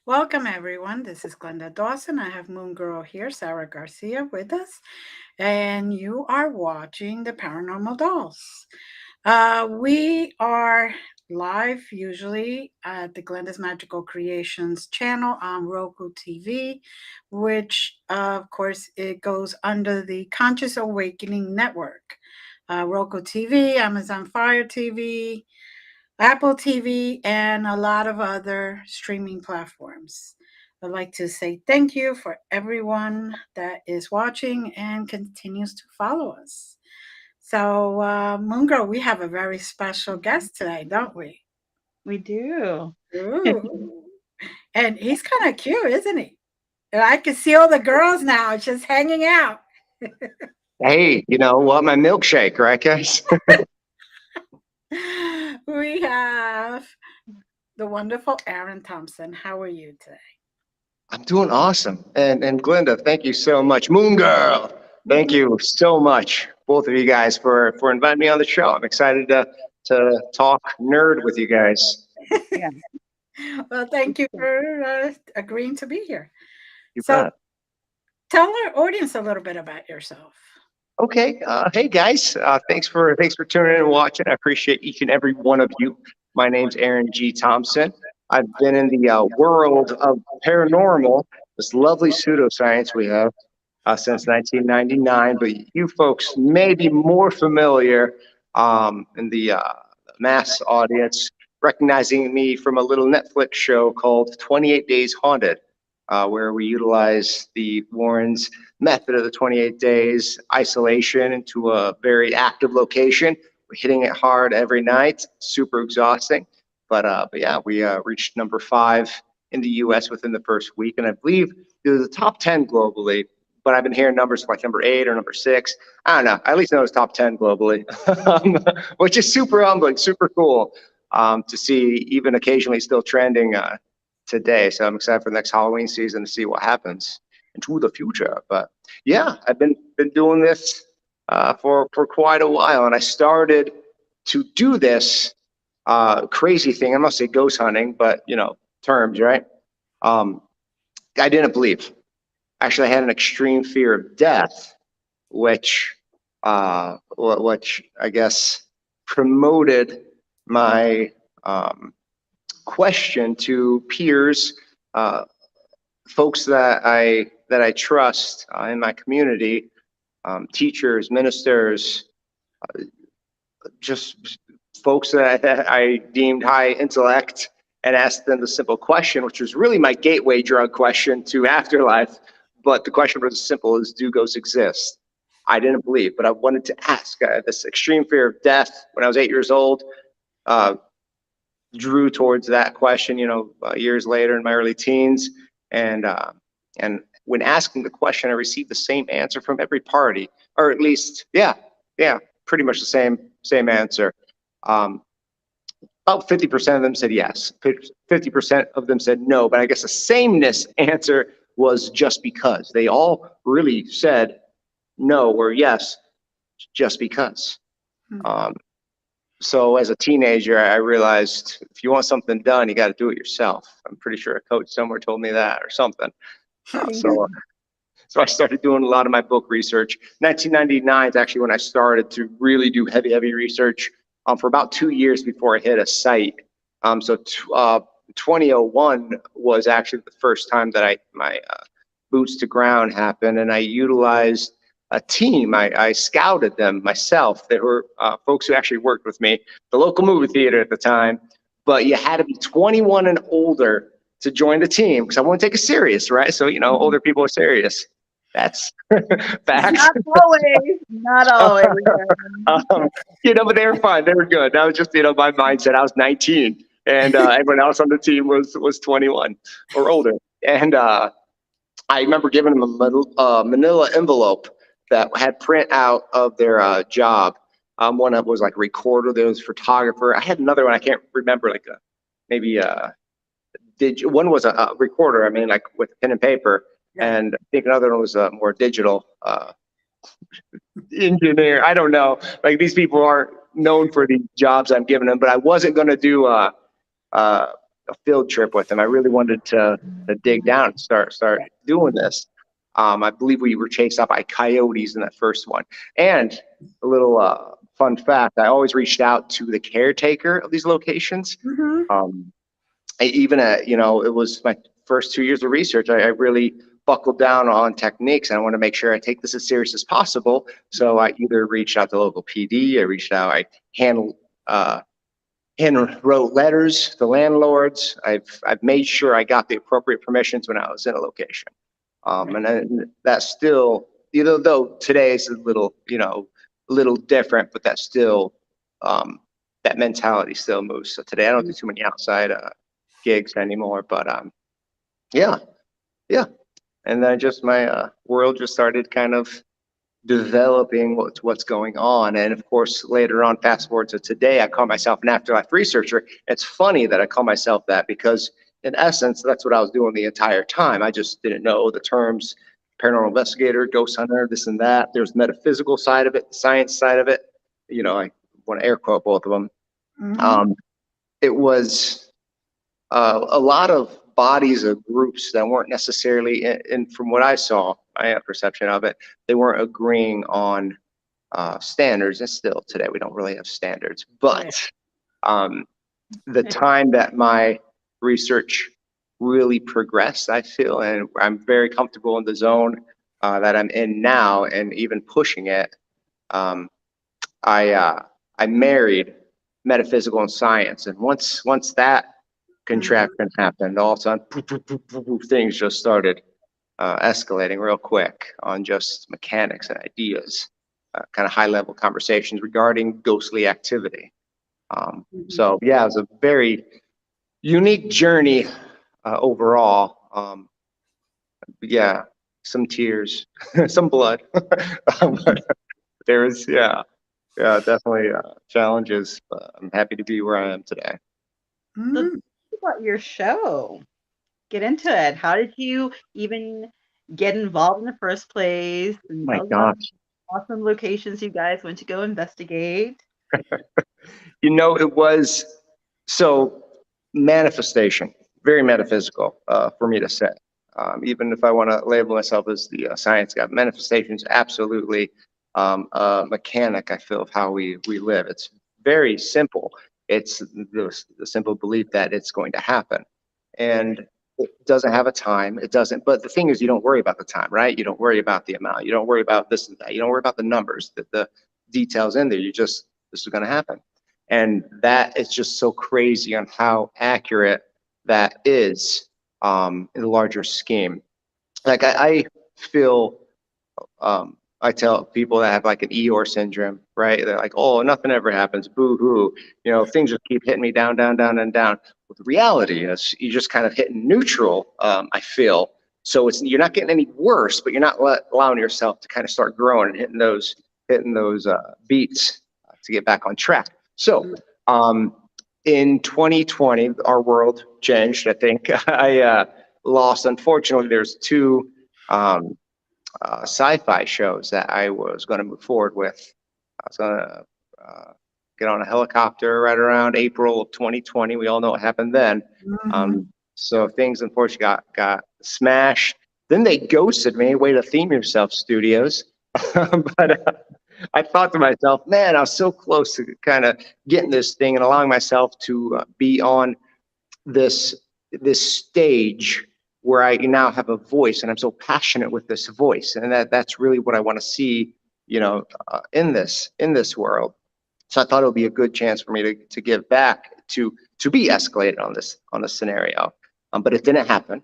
Welcome, everyone. This is Glenda Dawson. I have Moongirl here, Sarah Garcia, with us, and you are watching the Paranormal Dolls. We are live usually at the Glenda's Magical Creations channel on Roku TV, which, of course, it goes under the Conscious Awakening Network. Roku TV, Amazon Fire TV, Apple TV, and a lot of other streaming platforms. I'd like to say thank you for everyone that is watching and continues to follow us. So, Moongirl, we have a very special guest today, don't we? We do. Ooh. And he's kind of cute, isn't he? I can see all the girls now just hanging out. Hey, you know what? My milkshake, right, guys? We have the wonderful Aaron Thompson. How are you today? I'm doing awesome. And Glenda, thank you so much. Moongirl, thank you so much, both of you guys, for inviting me on the show. I'm excited to talk nerd with you guys. Yeah. Well, thank you for agreeing to be here. You So, bet. tell our audience a little bit about yourself. Okay. Hey guys, thanks for tuning in and watching. I appreciate each and every one of you. My name's Aaron G. Thompson. I've been in the world of paranormal, this lovely pseudoscience we have, since 1999. But you folks may be more familiar in the mass audience, recognizing me from a little Netflix show called 28 Days Haunted, where we utilize the Warrens' method of the 28 days isolation into a very active location. We're hitting it hard every night, super exhausting. But yeah, we reached number 5 in the U.S. within the first week, and I believe it was the top 10 globally. But I've been hearing numbers like number 8 or number 6. I don't know. I at least know it's top 10 globally, which is super humbling, super cool to see, even occasionally still trending today. So I'm excited for the next Halloween season to see what happens into the future. But yeah, I've been doing this for quite a while, and I started to do this crazy thing. I'm not say ghost hunting, but you know, terms, right? I didn't believe. Actually, I had an extreme fear of death, which I guess promoted my question to peers, folks that I trust in my community, teachers, ministers, just folks that I deemed high intellect, and asked them the simple question, which was really my gateway drug question to afterlife. But the question was as simple as, do ghosts exist? I didn't believe, but I wanted to ask. This extreme fear of death when I was 8 years old drew towards that question, you know, years later in my early teens. And when asking the question, I received the same answer from every party, or at least, yeah, pretty much the same answer. About 50% of them said yes. 50% of them said no, but I guess the sameness answer was just because. They all really said no or yes, just because. So as a teenager, I realized if you want something done, you got to do it yourself. I'm pretty sure a coach somewhere told me that or something. So I started doing a lot of my book research. 1999 is actually when I started to really do heavy research for about 2 years before I hit a site. So 2001 was actually the first time that my boots to ground happened, and I utilized a team. I scouted them myself. They were folks who actually worked with me, the local movie theater at the time. But you had to be 21 and older to join the team because I want to take it serious, right? So, you know, older people are serious. That's facts. Not always. You know, but they were fine. They were good. That was just, you know, my mindset. I was 19, and everyone else on the team was 21 or older. And I remember giving them a manila envelope that had print out of their job. One of was like a recorder, there was a photographer. I had another one, I can't remember, like one was a recorder, I mean, like with pen and paper. Yeah. And I think another one was a more digital engineer. I don't know. Like, these people aren't known for the jobs I'm giving them, but I wasn't going to do a field trip with him. I really wanted to dig down and start doing this. I believe we were chased out by coyotes in that first one. And a little fun fact, I always reached out to the caretaker of these locations. Even at, it was my first 2 years of research, I really buckled down on techniques. And I want to make sure I take this as serious as possible. So I either reached out to local PD, I handwrote letters to landlords. I've made sure I got the appropriate permissions when I was in a location. And then that's still, though today is a little different, but that's still, that mentality still moves. So today I don't do too many outside gigs anymore, but yeah. And then just my world just started kind of developing what's going on. And of course, later on, fast forward to today, I call myself an afterlife researcher. It's funny that I call myself that because in essence, that's what I was doing the entire time. I just didn't know the terms paranormal investigator, ghost hunter, this and that. There's metaphysical side of it, the science side of it. I want to air quote both of them. It was a lot of bodies of groups that weren't necessarily, and from what I saw, my perception of it, they weren't agreeing on standards. And still today, we don't really have standards. But the time that my research really progressed, I feel, and I'm very comfortable in the zone that I'm in now, and even pushing it. I married metaphysical and science, and once that contraction happened, all of a sudden, things just started escalating real quick on just mechanics and ideas, kind of high-level conversations regarding ghostly activity. So yeah, it was a very unique journey overall. Yeah, some tears, some blood. There was, definitely challenges, but I'm happy to be where I am today. So talk about your show. Get into it. How did you even get involved in the first place? And My tell us about gosh. awesome locations you guys went to go investigate. It was so manifestation, very metaphysical for me to say. Even if I want to label myself as the science guy, manifestation is absolutely a mechanic, I feel, of how we live. It's very simple. It's the simple belief that it's going to happen. And it doesn't have a time. It doesn't. But the thing is, you don't worry about the time, right? You don't worry about the amount. You don't worry about this and that. You don't worry about the numbers, the details in there. This is going to happen. And that is just so crazy on how accurate that is in the larger scheme. Like I feel, I tell people that have like an Eeyore syndrome, right? They're like, oh, nothing ever happens, boo-hoo. Things just keep hitting me down, down, down, and down. But the reality is you're just kind of hitting neutral, I feel. So you're not getting any worse, but you're not allowing yourself to kind of start growing and hitting those beats to get back on track. So in 2020, our world changed, I think. I lost, unfortunately, there's two sci-fi shows that I was going to move forward with. I was going to get on a helicopter right around April of 2020. We all know what happened then. So things unfortunately got smashed. Then they ghosted me. Way to theme yourself, studios. But I thought to myself, man, I was so close to kind of getting this thing and allowing myself to be on this stage where I now have a voice, and I'm so passionate with this voice, and that's really what I want to see, in this world. So I thought it would be a good chance for me to give back, to be escalated on this scenario, but it didn't happen.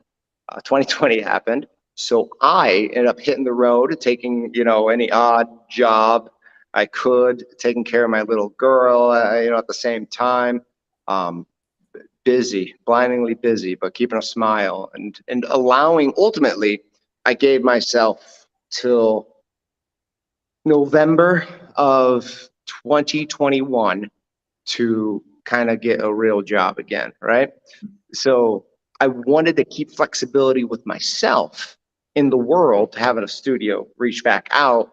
2020 happened, so I ended up hitting the road, taking any odd job I could, taking care of my little girl, at the same time. Busy, blindingly busy, but keeping a smile and allowing, ultimately, I gave myself till November of 2021 to kind of get a real job again, right? So I wanted to keep flexibility with myself in the world, to having a studio reach back out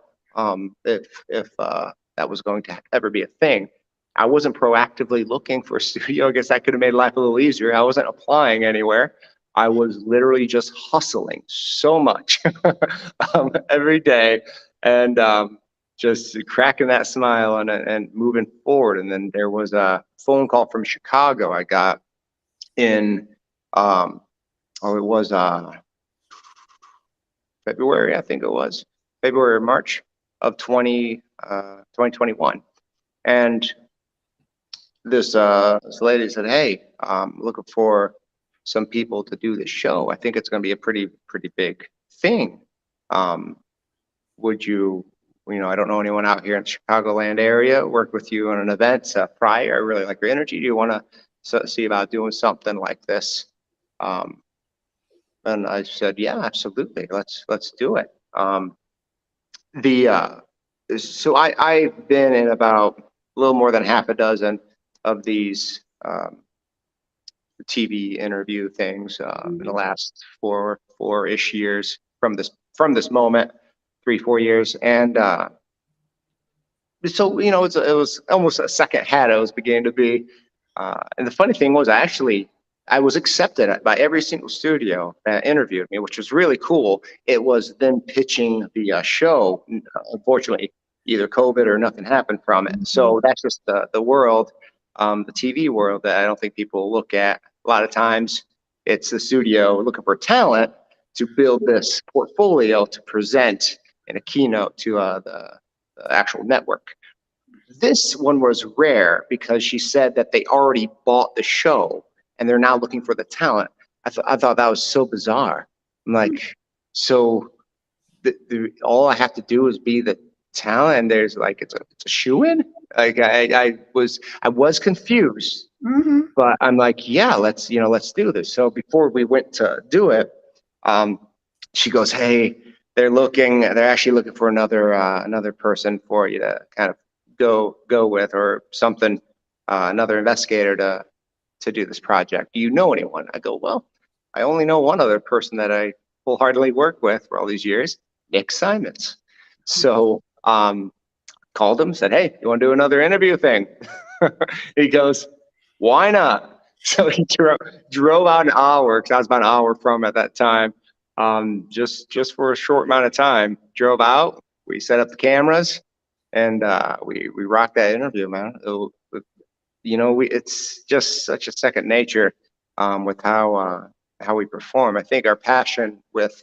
if that was going to ever be a thing. I wasn't proactively looking for a studio. I guess that could have made life a little easier. I wasn't applying anywhere. I was literally just hustling so much every day, and just cracking that smile and moving forward. And then there was a phone call from Chicago I got in, it was February, I think it was February or March of 2021. And this lady said, "Hey, looking for some people to do this show. I think it's going to be a pretty big thing. Would you, I don't know anyone out here in the Chicagoland area, worked with you on an event prior. I really like your energy. Do you want to see about doing something like this?" And I said, "Yeah, absolutely. Let's do it." So I've been in about a little more than half a dozen of these TV interview things in the last four-ish years from this moment, 3-4 years. And so it was almost a second hat I was beginning to be. And the funny thing was, I was accepted by every single studio that interviewed me, which was really cool. It was then pitching the show. Unfortunately, either COVID or nothing happened from it. So that's just the world, the TV world, that I don't think people look at. A lot of times it's the studio looking for talent to build this portfolio to present in a keynote to the actual network. This one was rare because she said that they already bought the show and they're now looking for the talent. I thought that was so bizarre. I'm like, so all I have to do is be the talent, and there's like it's a shoo-in. Like I was confused, but I'm like, yeah, let's do this. So before we went to do it, she goes, "Hey, they're actually looking for another person for you to kind of go with, or something, another investigator to do this project. Do you know anyone?" I go, "Well, I only know one other person that I wholeheartedly worked with for all these years, Nick Simons." So called him, said, "Hey, you want to do another interview thing?" He goes, "Why not?" So he drove out an hour, because I was about an hour from at that time, just for a short amount of time. Drove out, we set up the cameras, and we rocked that interview, man. It's just such a second nature with how we perform. I think our passion with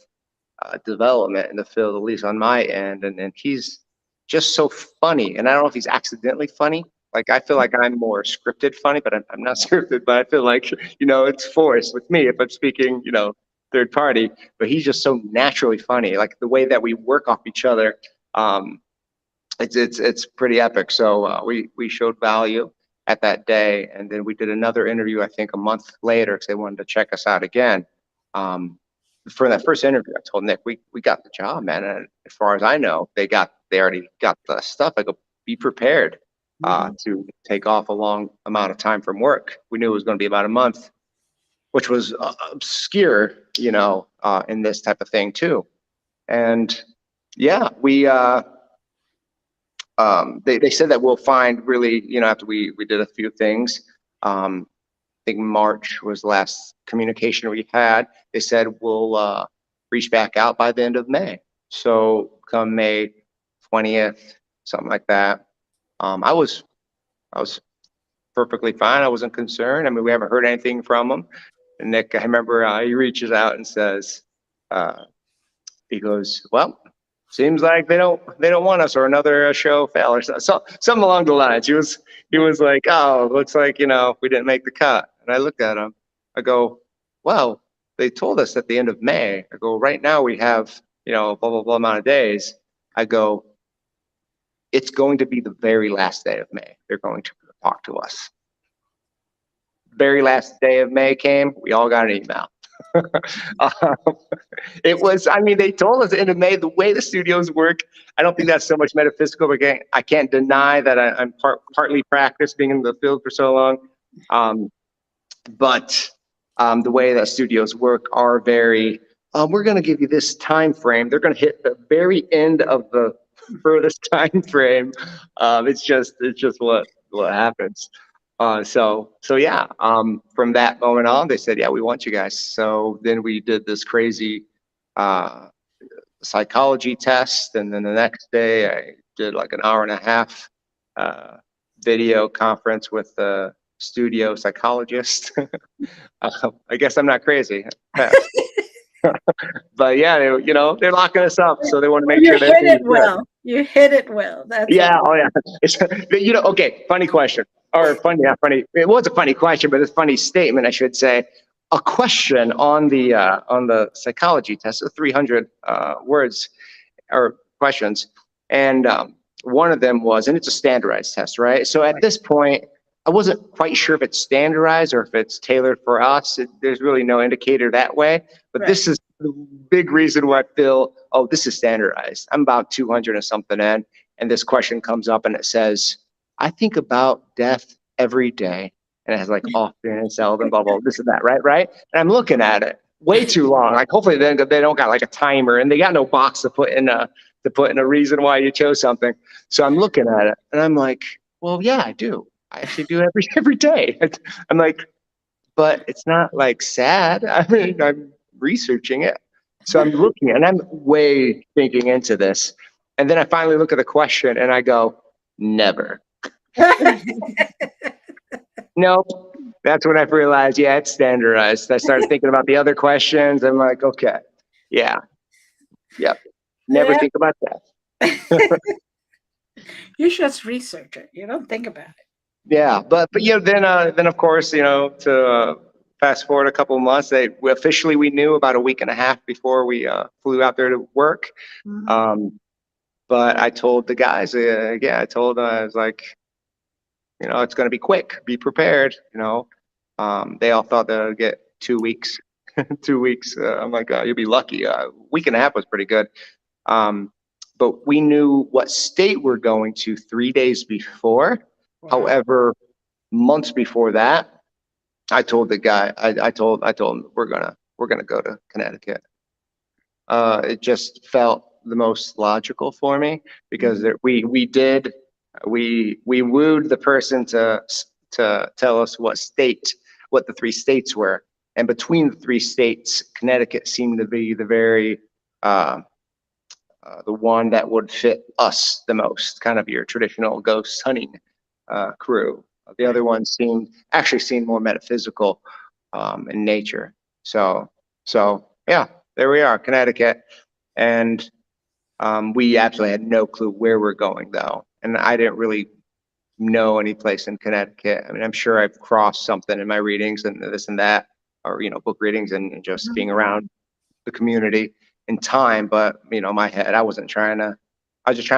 development in the field, at least on my end, and he's just so funny. And I don't know if he's accidentally funny. Like, I feel like I'm more scripted funny, but I'm not scripted. But I feel like it's forced with me if I'm speaking third party. But he's just so naturally funny. Like the way that we work off each other, it's pretty epic. So we showed value at that day, and then we did another interview, I think a month later, because they wanted to check us out again. For that first interview, I told Nick, we got the job, man. And as far as I know, they already got the stuff. I go, be prepared to take off a long amount of time from work. We knew it was going to be about a month, which was obscure, in this type of thing too. And yeah, we they said that we'll find really, after we did a few things. I think March was the last communication we had. They said we'll reach back out by the end of May. So come May 20th, something like that. I was perfectly fine. I wasn't concerned. I mean, we haven't heard anything from them. And Nick, I remember he reaches out and says, he goes, "Well, seems like they don't want us, or another show fell," or something along the lines. He was like, "Oh, looks like we didn't make the cut." And I looked at him. I go, "Well, they told us at the end of May." I go, "Right now we have blah blah blah amount of days." I go, "It's going to be the very last day of May. They're going to talk to us." Very last day of May came. We all got an email. It was, I mean, they told us at the end of May, the way the studios work, I don't think that's so much metaphysical, but I can't deny that I'm partly practiced being in the field for so long. But the way that studios work are very, we're going to give you this time frame. They're going to hit the very end of the furthest time frame. It's just what what happens. So yeah, from that moment on, they said, yeah, we want you guys. So then we did this crazy uh, psychology test, and then the next day I did like an hour and a half uh, video conference with the studio psychologist. I guess I'm not crazy. Passed. But yeah, they're locking us up, so they want to Well, make you sure that hit everything's it good. well. You hit it well. That's Yeah, okay. oh yeah. It's, okay, funny question. Or funny, not funny. It was a funny question, but it's a funny statement, I should say. A question on the psychology test, 300 words or questions, and one of them was, and it's a standardized test, right? So at this point, I wasn't quite sure if it's standardized or if it's tailored for us. There's really no indicator that way, but Right. this is the big reason why I feel, oh, this is standardized. I'm about 200 or something in, and this question comes up and it says, I think about death every day. And it has like often and seldom, blah, blah, this and that, right? And I'm looking at it way too long. Like hopefully they don't got like a timer and they got no box to put in a reason why you chose something. So I'm looking at it and I'm like, well, yeah, I do. I actually do every day. I'm like, but it's not like sad. I mean, I'm researching it. So I'm looking and I'm way thinking into this. And then I finally look at the question and I go, never. Nope. That's when I realized, yeah, it's standardized. I started thinking about the other questions. I'm like, okay, yeah, yep. Never Yeah. think about that. You just research it. You don't think about it. Yeah, but then of course, to fast forward a couple of months, we knew about a week and a half before we flew out there to work. Mhm. But I told the guys, I told them, I was like, it's going to be quick. Be prepared. They all thought that I'd get 2 weeks. 2 weeks. I'm like, you'll be lucky. Week and a half was pretty good. But we knew what state we're going to 3 days before. Wow. However, months before that, I told the guy, I told him we're gonna go to Connecticut. It just felt the most logical for me because we wooed the person to tell us what the three states were, and between the three states, Connecticut seemed to be the one that would fit us the most, kind of your traditional ghost hunting crew. The Right. other ones seemed more metaphysical in nature. So yeah, there we are, Connecticut, and we absolutely had no clue where we're going though, and I didn't really know any place in Connecticut. I mean, I'm sure I've crossed something in my readings and this and that, or book readings and just being around the community in time, but my head, I was just trying to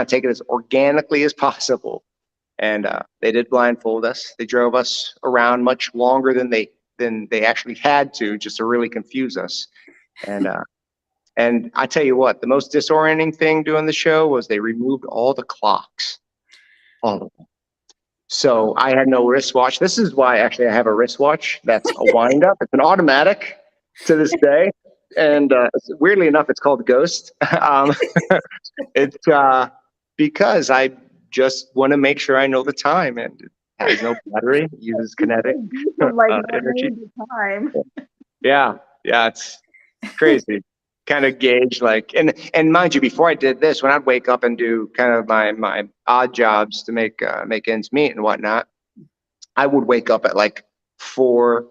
take it as organically as possible. And they did blindfold us. They drove us around much longer than they actually had to, just to really confuse us. And I tell you what, the most disorienting thing doing the show was they removed all the clocks, all of them. So I had no wristwatch. This is why actually I have a wristwatch that's a wind up. It's an automatic to this day. And weirdly enough, it's called Ghost. It's because I just want to make sure I know the time, and it has no battery. It uses kinetic From like energy. time. Yeah, it's crazy. Kind of gauge and mind you, before I did this, when I'd wake up and do kind of my odd jobs to make ends meet and whatnot, I would wake up at like 5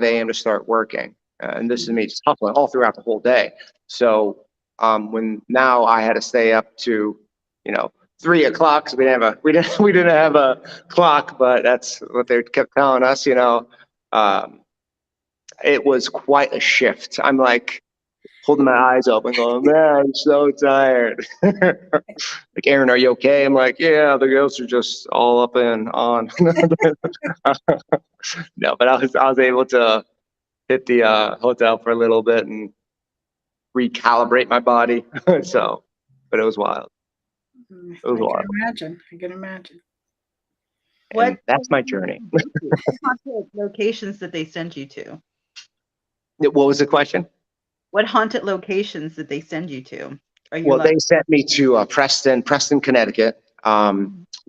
a.m. to start working. And this is me just hustling all throughout the whole day. So when now I had to stay up to 3 o'clock, so we didn't have a clock, but that's what they kept telling us. It was quite a shift. I'm like holding my eyes open, going, man, I'm so tired. Like, Aaron, are you okay? I'm like, yeah, the ghosts are just all up and on. No, but I was able to hit the hotel for a little bit and recalibrate my body. So, but it was wild. It was I can wild. imagine. I can imagine. And that's my journey. Haunted locations that they send you to? What was the question? What haunted locations did they send you to? Well, they sent me to Preston, Connecticut.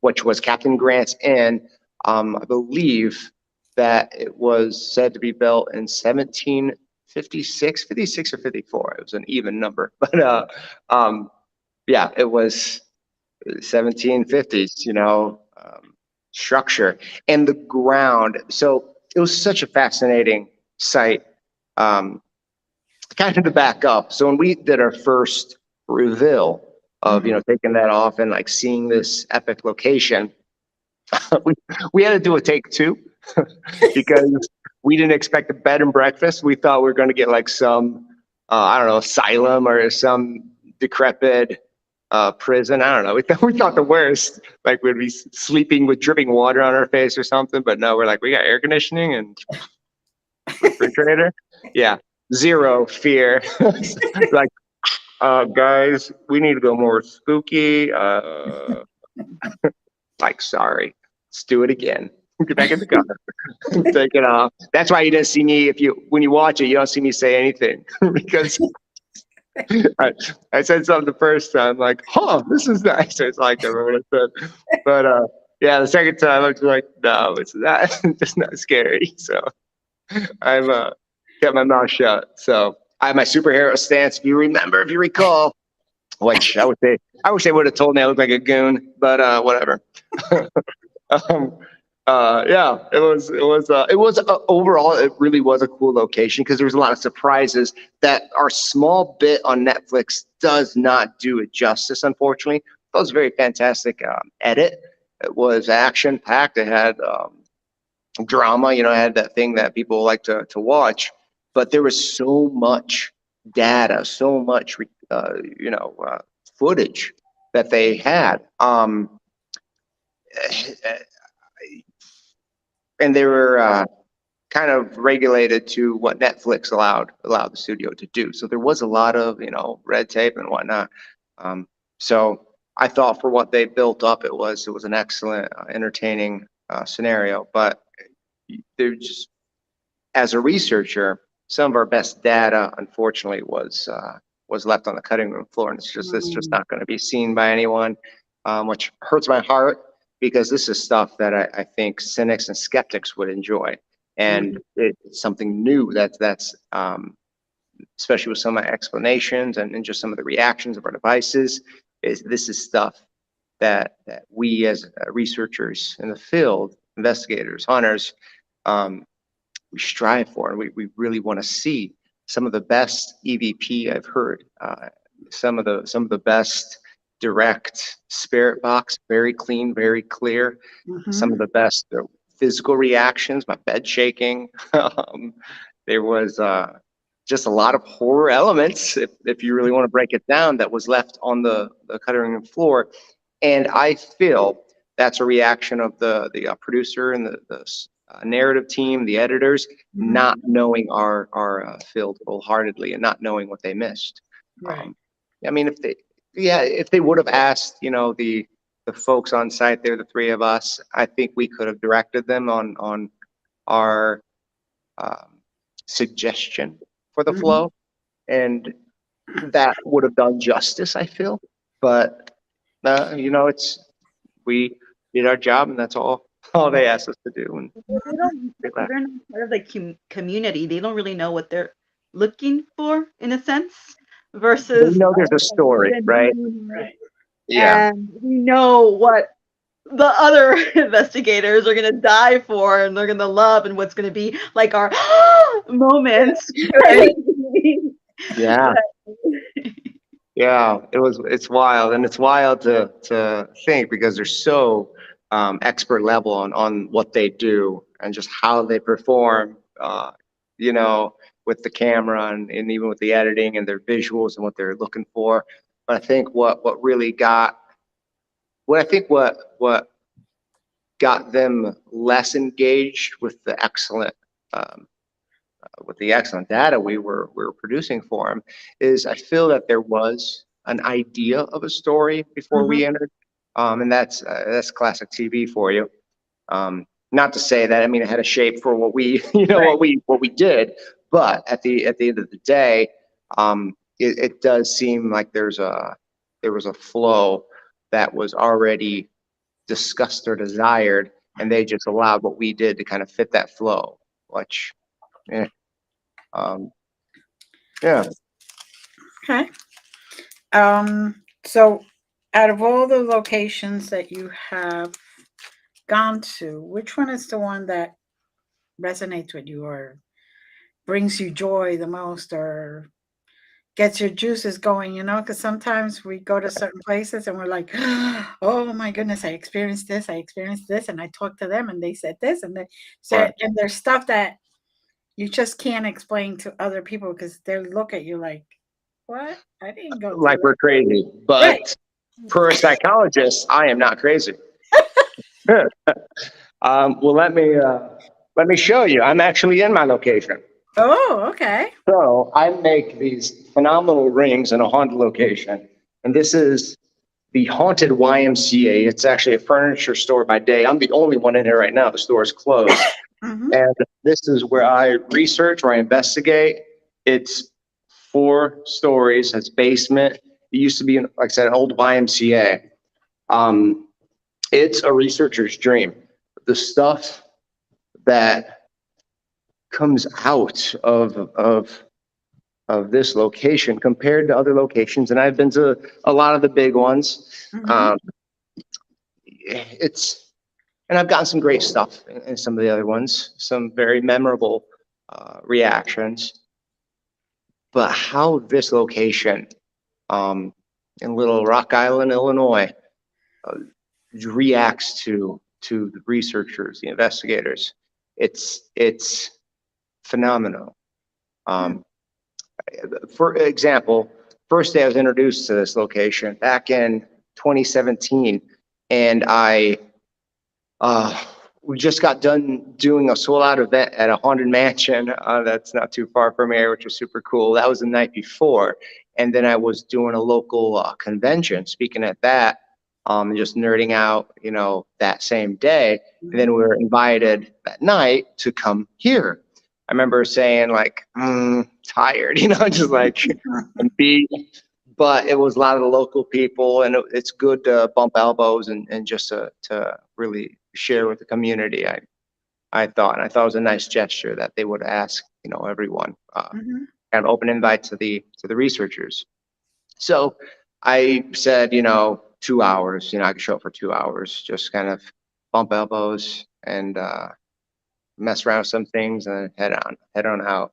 which was Captain Grant's Inn. I believe that it was said to be built in 1756, 56 or 54. It was an even number, but yeah, it was 1750s, structure and the ground. So it was such a fascinating site. Kind of to back up. So when we did our first reveal of, taking that off and like seeing this epic location, we had to do a take two because we didn't expect a bed and breakfast. We thought we were going to get like some, I don't know, asylum or some decrepit prison. I don't know. We thought the worst. Like we'd be sleeping with dripping water on our face or something. But no, we're like, we got air conditioning and refrigerator. Yeah, zero fear. Like, guys, we need to go more spooky. Like, sorry, let's do it again. Get back in the car. Take it off. That's why you didn't see me. When you watch it, you don't see me say anything because I said something the first time, like, "Oh, this is nice." It's like everyone said, but yeah, the second time I was like, "No, it's not. It's not scary." So I've kept my mouth shut. So I have my superhero stance. If you recall, which I wish they would have told me I looked like a goon, but whatever. Yeah, it was overall, it really was a cool location because there was a lot of surprises that our small bit on Netflix does not do it justice, unfortunately. That was a very fantastic edit. It was action packed. It had drama, it had that thing that people like to watch, but there was so much data, so much, footage that they had. And they were kind of regulated to what Netflix allowed the studio to do. So there was a lot of red tape and whatnot. So I thought for what they built up, it was an excellent, entertaining scenario. But they're just, as a researcher, some of our best data, unfortunately, was left on the cutting room floor, and it's just not going to be seen by anyone, which hurts my heart. Because this is stuff that I think cynics and skeptics would enjoy, and it's something new that's especially with some of my explanations and just some of the reactions of our devices. This is stuff that we as researchers in the field, investigators, hunters, we strive for, and we really want to see some of the best EVP I've heard, some of the best direct spirit box, very clean, very clear. Some of the best physical reactions, my bed shaking. There was just a lot of horror elements, if you really want to break it down, that was left on the cutting room floor. And I feel that's a reaction of the producer and the narrative team, the editors, not knowing our field wholeheartedly and not knowing what they missed. Right. I mean, if they would have asked, the folks on site there, the three of us, I think we could have directed them on our suggestion for the flow, and that would have done justice, I feel. But we did our job, and that's all they asked us to do. And they're not part of the community. They don't really know what they're looking for, in a sense. Versus, there's a story, right? Right. Yeah. And we know what the other investigators are gonna die for, and they're gonna love, and what's gonna be like our moments. Right? Yeah. Yeah, it's wild, and it's wild to think because they're so expert level on what they do and just how they perform, with the camera and even with the editing and their visuals and what they're looking for. But I think what got them less engaged with the excellent data we were producing for them is I feel that there was an idea of a story before we entered, and that's classic TV for you. Not to say that it had a shape for what we what we did, but at the end of the day, it does seem like there was a flow that was already discussed or desired, and they just allowed what we did to kind of fit that flow, which, yeah. Yeah. Okay. So out of all the locations that you have gone to, which one is the one that resonates with you or brings you joy the most or gets your juices going, because sometimes we go to certain places and we're like, oh my goodness, I experienced this, and I talked to them and they said this, and they said, Right. and there's stuff that you just can't explain to other people because they look at you like, what? I didn't go through Like we're crazy, that. Right. but for a psychologist, I am not crazy. Well, let me show you. I'm actually in my location. Oh, okay. So I make these phenomenal rings in a haunted location, and this is the haunted YMCA. It's actually a furniture store by day. I'm the only one in here right now. The store is closed, Mm-hmm. and this is where I research, where I investigate. It's 4 stories. It's basement. It used to be, like I said, an old YMCA. It's a researcher's dream. The stuff that comes out of this location compared to other locations, and I've been to a lot of the big ones. Mm-hmm. It's and I've gotten some great stuff in some of the other ones, some very memorable reactions. But how this location in Little Rock Island, Illinois, uh, reacts to the researchers, the investigators, it's phenomenal. Um, for example, first day I was introduced to this location back in 2017, and we just got done doing a sold out event at a haunted mansion that's not too far from here, which was super cool. That was the night before, and then I was doing a local convention, speaking at that, just nerding out, that same day. And then we were invited that night to come here. I remember saying like, tired, just like, and be, but it was a lot of the local people, and it's good to bump elbows and just to really share with the community. I thought it was a nice gesture that they would ask, everyone, Mm-hmm. kind of open invite to the researchers. So I said, 2 hours, I could show up for 2 hours, just kind of bump elbows and mess around with some things and head on out.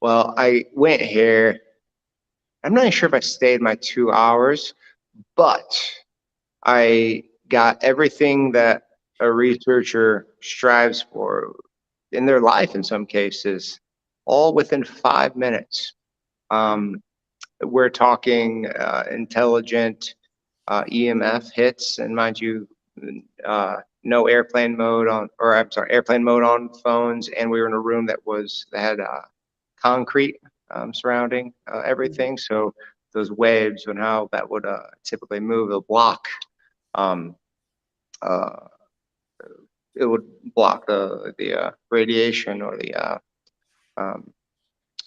Well, I went here. I'm not sure if I stayed my 2 hours, but I got everything that a researcher strives for in their life in some cases, all within 5 minutes. We're talking intelligent EMF hits, and mind you, no airplane mode on, or I'm sorry, airplane mode on phones, and we were in a room that had concrete surrounding everything. So those waves and how that would typically move, um, uh, it would block the radiation or the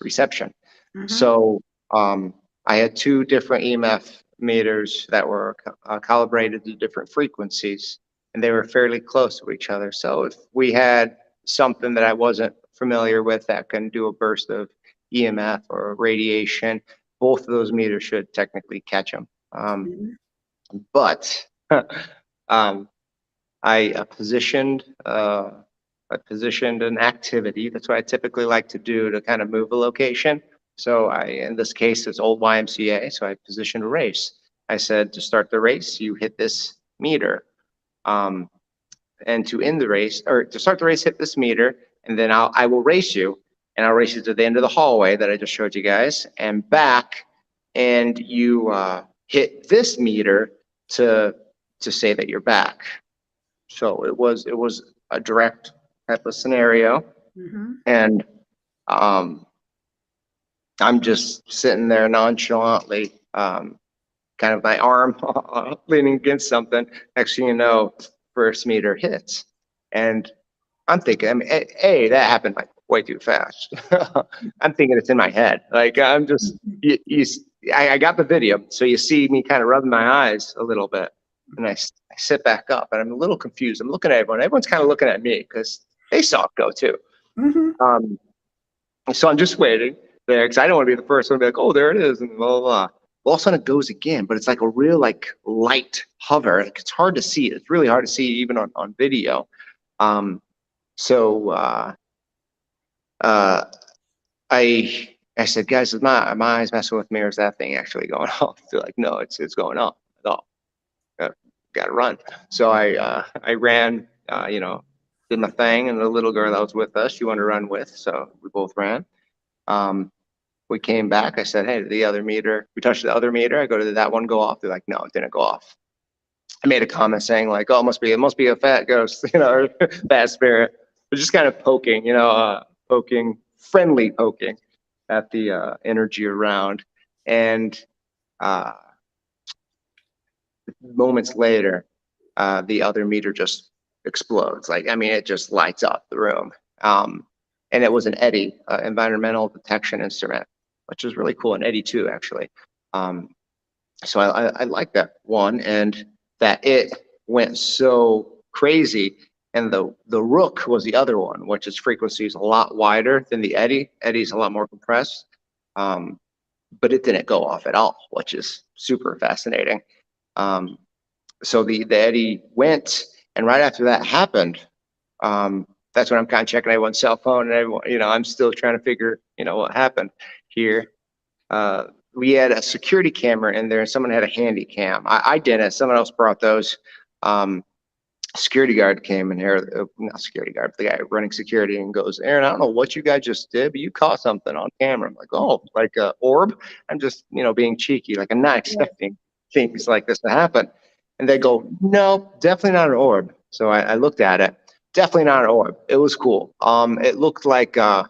reception. Mm-hmm. So I had 2 different EMF meters that were calibrated to different frequencies, and they were fairly close to each other. So if we had something that I wasn't familiar with that can do a burst of EMF or radiation, both of those meters should technically catch them. But I positioned an activity. That's what I typically like to do to kind of move a location. So in this case, it's old YMCA. So I positioned a race. I said, to start the race, you hit this meter. And to end the race, or to start the race, hit this meter, and then I will race you, and I'll race you to the end of the hallway that I just showed you guys, and back, and you hit this meter to say that you're back. So it was a direct type of scenario, and I'm just sitting there nonchalantly, kind of my arm leaning against something. Next thing you know, first meter hits, and I'm thinking, I mean, that happened like way too fast. I'm thinking it's in my head. Like I'm just, I got the video, so you see me kind of rubbing my eyes a little bit, and I sit back up, and I'm a little confused. I'm looking at everyone. Everyone's kind of looking at me because they saw it go too. Mm-hmm. So I'm just waiting there because I don't want to be the first one to be like, oh, there it is, and blah, blah, blah. All of a sudden it goes again, but it's like a real like light hover. Like, it's hard to see. It's really hard to see even on video. I said, guys, is my eyes messing with me, or is that thing actually going off? They're like, no, it's going off. Oh, got to run. So I ran, did my thing, and the little girl that was with us, she wanted to run with, so we both ran. We came back. I said, hey, did the other meter, we touched the other meter. I go, did that one go off? They're like, no, it didn't go off. I made a comment saying like, oh, it must be a fat ghost, or bad spirit. But just kind of poking, friendly poking at the energy around. And moments later, the other meter just explodes. Like, I mean, it just lights up the room. And it was an EDI, environmental detection instrument, which is really cool, an EDI 2 actually. So I like that one, and that it went so crazy. And the Rook was the other one, which its frequency is a lot wider than the EDI. EDI's a lot more compressed, but it didn't go off at all, which is super fascinating. So the EDI went, and right after that happened, that's when I'm kind of checking everyone's cell phone, and everyone, I'm still trying to figure, what happened here. We had a security camera in there, and someone had a handy cam. I didn't. Someone else brought those. Security guard came in here, not security guard, but the guy running security, and goes, Aaron, I don't know what you guys just did, but you caught something on camera. I'm like, oh, like a orb? I'm just, being cheeky. Like, I'm not expecting things like this to happen. And they go, no, definitely not an orb. So I looked at it. Definitely not an orb. It was cool. It looked like a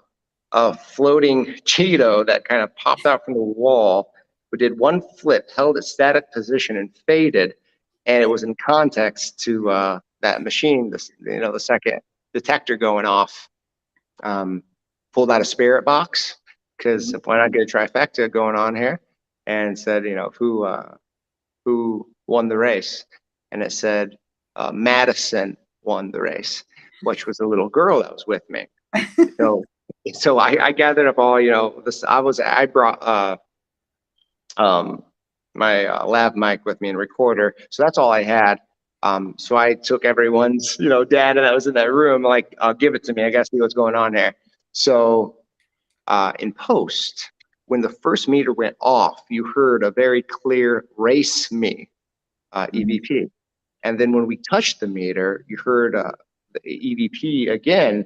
floating Cheeto that kind of popped out from the wall. We did one flip, held its static position, and faded. And it was in context to that machine, the second detector going off. Pulled out a spirit box, because why not get a trifecta going on here? And said, who won the race? And it said, Madison won the race, which was a little girl that was with me. So I gathered up all, I brought my lav mic with me and recorder. So that's all I had. So I took everyone's, data that was in that room, like, give it to me. I gotta see what's going on there. So in post, when the first meter went off, you heard a very clear race me EVP. And then when we touched the meter, you heard the EVP again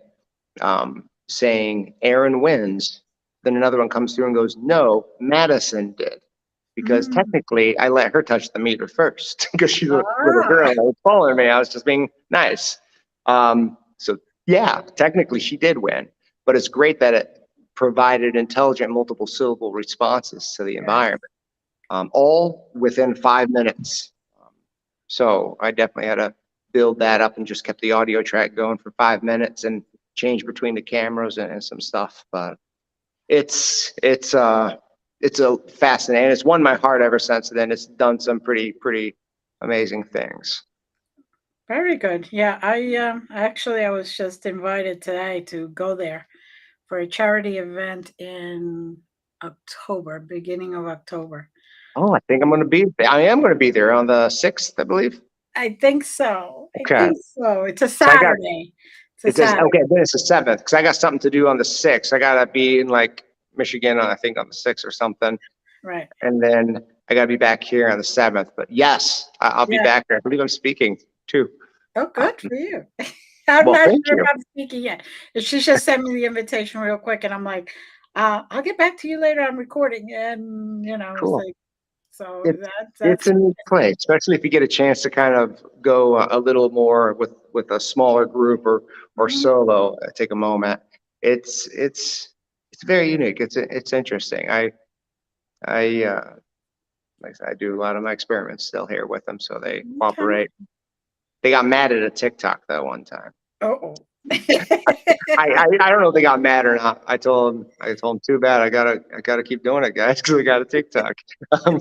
saying Aaron wins. Then another one comes through and goes, no, Madison did. Because technically I let her touch the meter first, because she's a little girl that was following me. I was just being nice. So yeah, technically she did win, but it's great that it provided intelligent multiple syllable responses to the environment, all within 5 minutes. So I definitely had to build that up and just kept the audio track going for 5 minutes and change between the cameras and some stuff. But it's a fascinating. It's won my heart ever since then. It's done some pretty amazing things. Very good. Yeah, I was just invited today to go there for a charity event in October, beginning of October. Oh, I think I am going to be there on the 6th, I believe. I think so. Okay. I think so. It's a Saturday. Okay, then it's the 7th, because I got something to do on the 6th. I got to be in like Michigan, I think on the 6th or something. Right. And then I got to be back here on the 7th. But yes, I'll be back there. I believe I'm speaking too. Oh, good for you. I'm not sure if I'm speaking yet. She just sent me the invitation real quick, and I'm like, I'll get back to you later. I'm recording, and cool. So it's a neat place, especially if you get a chance to kind of go a little more with a smaller group or solo. Take a moment. It's very unique. It's interesting. I do a lot of my experiments still here with them, so they cooperate. They got mad at a TikTok that one time. Oh. I I don't know if they got mad or not. I told them too bad. I gotta keep doing it, guys, because we got a TikTok. Um,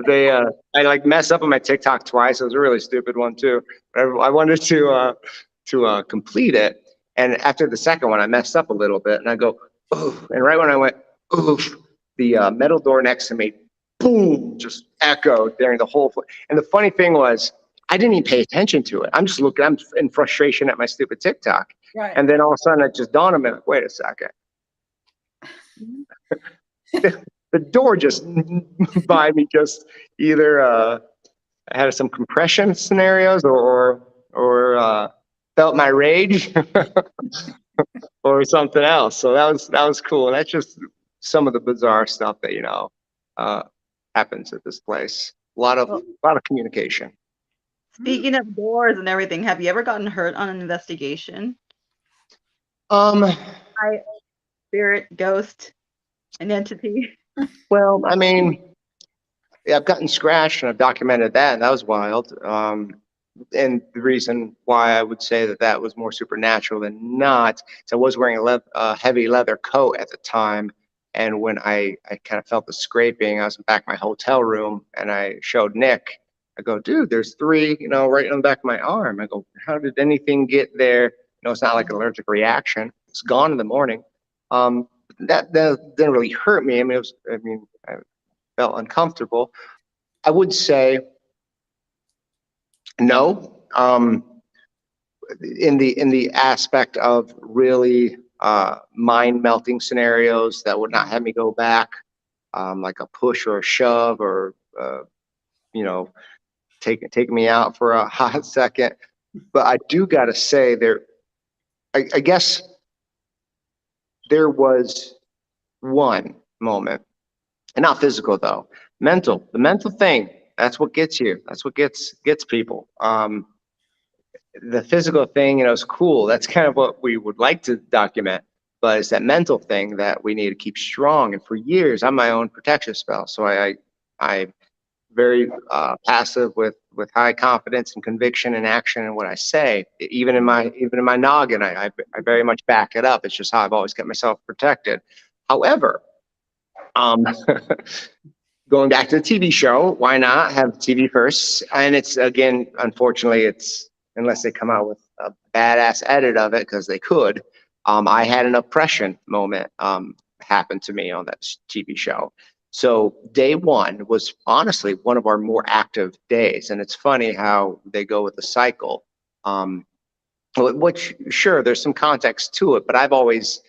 they I like messed up on my TikTok twice. It was a really stupid one too. But I wanted to complete it, and after the second one, I messed up a little bit, and I go, oof, and right when I went, oof, the metal door next to me, boom, just echoed during the whole. And the funny thing was, I didn't even pay attention to it. I'm just looking. I'm in frustration at my stupid TikTok. Right. And then all of a sudden it just dawned on me, like, wait a second. The door just by me just either had some compression scenarios or felt my rage or something else. So that was cool. And that's just some of the bizarre stuff that happens at this place. A lot of communication. Speaking of doors and everything, have you ever gotten hurt on an investigation? By spirit, ghost, an entity? Well, I mean, yeah, I've gotten scratched and I've documented that, and that was wild. And the reason why I would say that was more supernatural than not is I was wearing a heavy leather coat at the time, and when I kind of felt the scraping, I was back in my hotel room, and I showed Nick. I go, dude, there's 3, right on the back of my arm. I go, how did anything get there? It's not like an allergic reaction. It's gone in the morning. That didn't really hurt me. I felt uncomfortable. I would say no. In the aspect of really mind melting scenarios that would not have me go back, like a push or a shove or take me out for a hot second. But I do gotta say I guess there was one moment, and not physical though, mental. The mental thing, that's what gets you. That's what gets people. The physical thing, is cool. That's kind of what we would like to document, but it's that mental thing that we need to keep strong. And for years, I'm my own protection spell. So I'm very passive with high confidence and conviction and action in what I say. Even in my noggin, I very much back it up. It's just how I've always kept myself protected. However, going back to the TV show, why not have TV first? And it's, again, unfortunately, it's unless they come out with a badass edit of it, because they could. I had an oppression moment happen to me on that TV show. So day one was honestly one of our more active days. And it's funny how they go with the cycle. Which, sure, there's some context to it, but I've always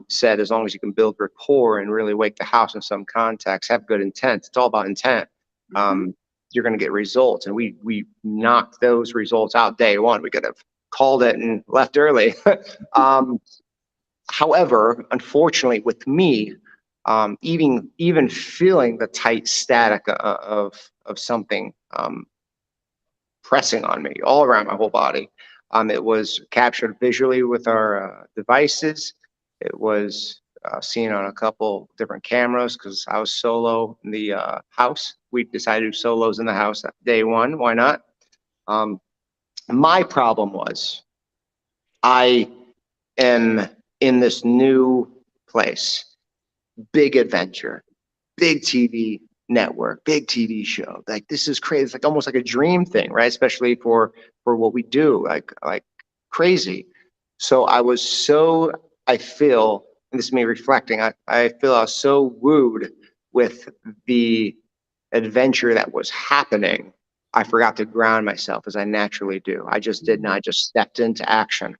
said as long as you can build rapport and really wake the house in some context, have good intent. It's all about intent. You're going to get results, and we knocked those results out day one. We could have called it and left early. However, unfortunately, with me, even feeling the tight static of something pressing on me all around my whole body, it was captured visually with our devices. It was seen on a couple different cameras because I was solo in the house. We decided to do solos in the house at day one. Why not? My problem was I am in this new place, big adventure, big TV network, big TV show. Like, this is crazy. It's like almost like a dream thing, right? Especially for what we do, like crazy. So I feel, and this is me reflecting, I feel I was so wooed with the adventure that was happening. I forgot to ground myself as I naturally do. I just didn't. I just stepped into action.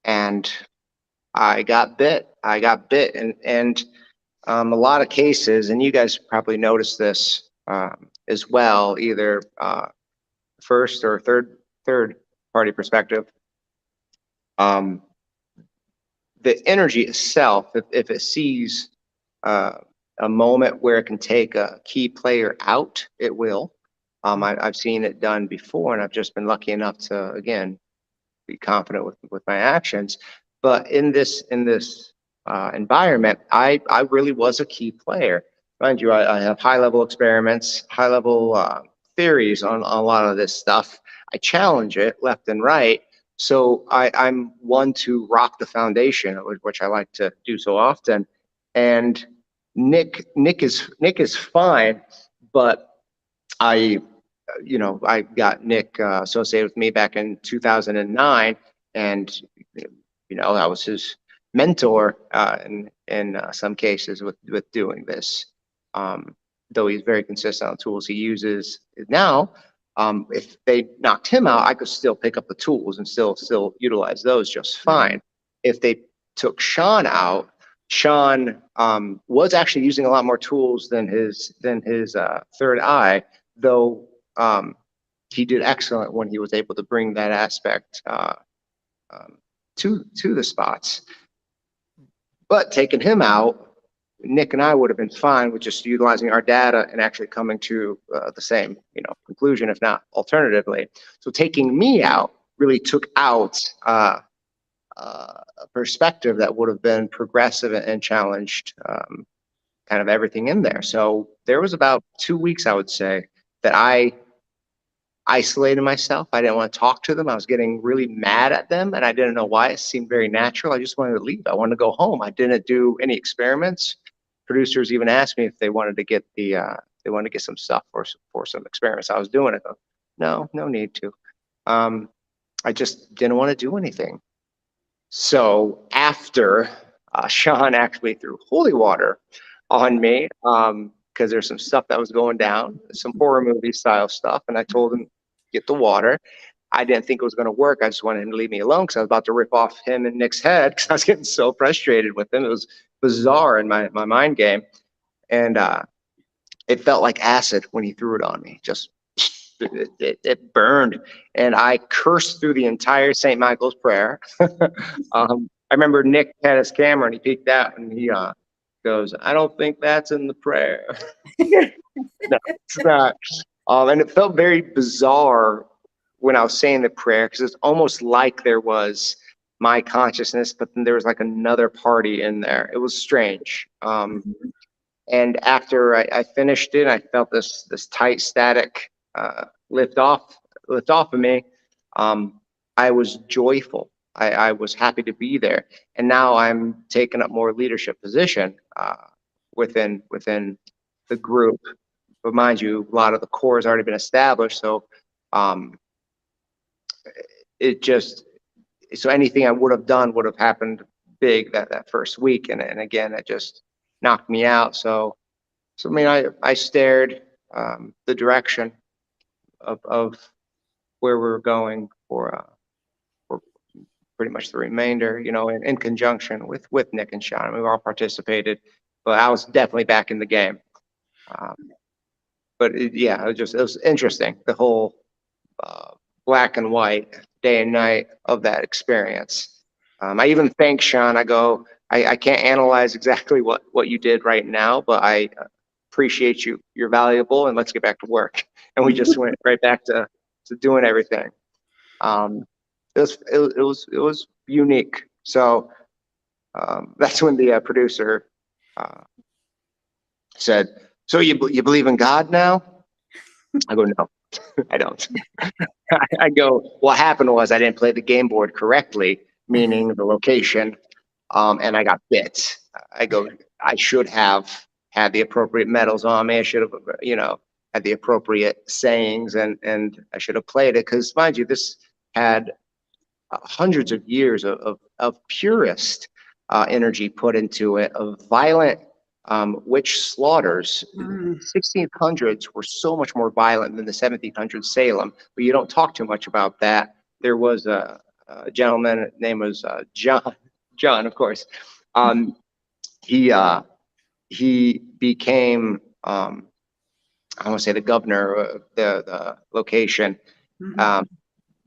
And I got bit. And a lot of cases, and you guys probably noticed this as well, either first or third party perspective. The energy itself, if it sees a moment where it can take a key player out, it will. I've seen it done before, and I've just been lucky enough to, again, be confident with my actions. But in this environment, I really was a key player. Mind you, I have high-level experiments, high-level theories on a lot of this stuff. I challenge it left and right, So I'm one to rock the foundation, which I like to do so often. And Nick is fine, but I I got Nick associated with me back in 2009, and I was his mentor in some cases with doing this. Though he's very consistent on the tools he uses now. If they knocked him out, I could still pick up the tools and still utilize those just fine. If they took Sean out, Sean was actually using a lot more tools than his third eye, though he did excellent when he was able to bring that aspect to the spots. But taking him out, Nick and I would have been fine with just utilizing our data and actually coming to the same conclusion, if not alternatively. So taking me out really took out a perspective that would have been progressive and challenged kind of everything in there. So there was about 2 weeks, I would say, that I isolated myself. I didn't want to talk to them. I was getting really mad at them, and I didn't know why. It seemed very natural. I just wanted to leave. I wanted to go home. I didn't do any experiments. Producers even asked me if they wanted to get some stuff for some experiments I was doing. I go, no need to. I just didn't want to do anything. So after Sean actually threw holy water on me, because there's some stuff that was going down, some horror movie style stuff, and I told him, get the water. I didn't think it was going to work. I just wanted him to leave me alone because I was about to rip off him and Nick's head because I was getting so frustrated with him. It was bizarre in my mind game. And it felt like acid when he threw it on me. Just it burned. And I cursed through the entire St. Michael's prayer. I remember Nick had his camera and he peeked out and he goes, I don't think that's in the prayer. No, it's not. And it felt very bizarre when I was saying the prayer because it's almost like there was my consciousness, but then there was like another party in there. It was strange. And after I finished it, I felt this tight static lift off of me. I was joyful. I was happy to be there, and now I'm taking up more leadership position within the group. But mind you, a lot of the core has already been established, so so anything I would have done would have happened big that first week, and again, it just knocked me out. So I mean, I stared the direction of where we were going for pretty much the remainder, in conjunction with Nick and Sean. We all participated, but I was definitely back in the game. But it was interesting, the whole black and white, day and night of that experience. I even thank Sean. I go, I can't analyze exactly what you did right now, but I appreciate you. You're valuable, and let's get back to work. And we just went right back to doing everything. It was unique. So that's when the producer said, so you believe in God now? I go, no, I don't. I go, what happened was I didn't play the game board correctly, meaning the location, and I got bit. I go, I should have had the appropriate medals on me. I should have, had the appropriate sayings, and I should have played it because, mind you, this had hundreds of years of purest energy put into it, of violent witch slaughters. 1600s were so much more violent than the 1700s Salem, but you don't talk too much about that. There was a gentleman, his name was John, of course. He became, I want to say, the governor of the location,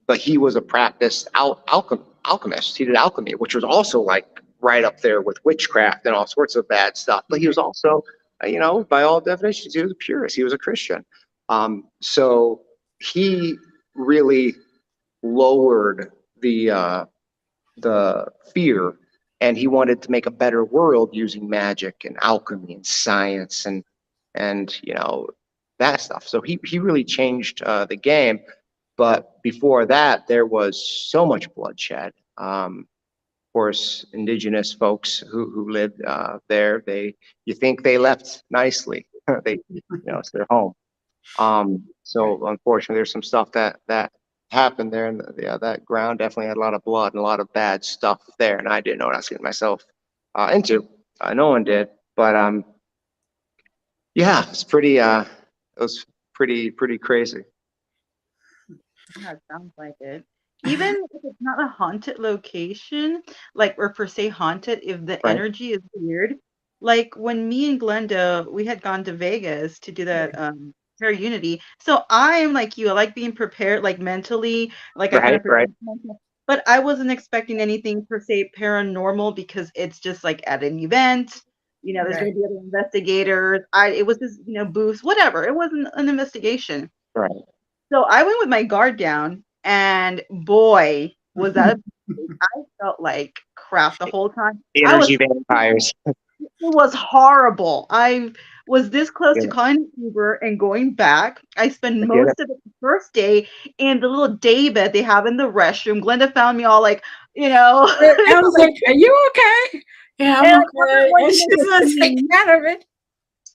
but he was a practiced alchemist. He did alchemy, which was also like right up there with witchcraft and all sorts of bad stuff. But he was also, by all definitions, he was a purist. He was a Christian. So he really lowered the fear, and he wanted to make a better world using magic and alchemy and science and that stuff. So he really changed the game. But before that, there was so much bloodshed. Of course, indigenous folks who lived there, you think they left nicely. It's their home. So unfortunately, there's some stuff that happened there, and that ground definitely had a lot of blood and a lot of bad stuff there, and I didn't know what I was getting myself into. No one did, but yeah, it was pretty crazy. Yeah, it sounds like it. Even if it's not a haunted location, like, or per se haunted, if the Right, energy is weird, like when me and Glenda, we had gone to Vegas to do that prayer unity. So I am like you, I like being prepared, like mentally, like I kind right, of right, prepare myself. But I wasn't expecting anything per se paranormal because it's just like at an event, there's Right. gonna be other investigators. It was just, booths, whatever. It wasn't an investigation. right. So I went with my guard down, and boy, was that a mistake. I felt like crap the whole time. Energy vampires. It was horrible. I was this close Yeah, to calling an Uber and going back. I spent I get it. most of it the first day in the little day bed they have in the restroom. Glenda found me all like, I was like, "Are you okay?" Yeah, I'm and I'm not okay. one And to she's make a gonna take scene. care of it.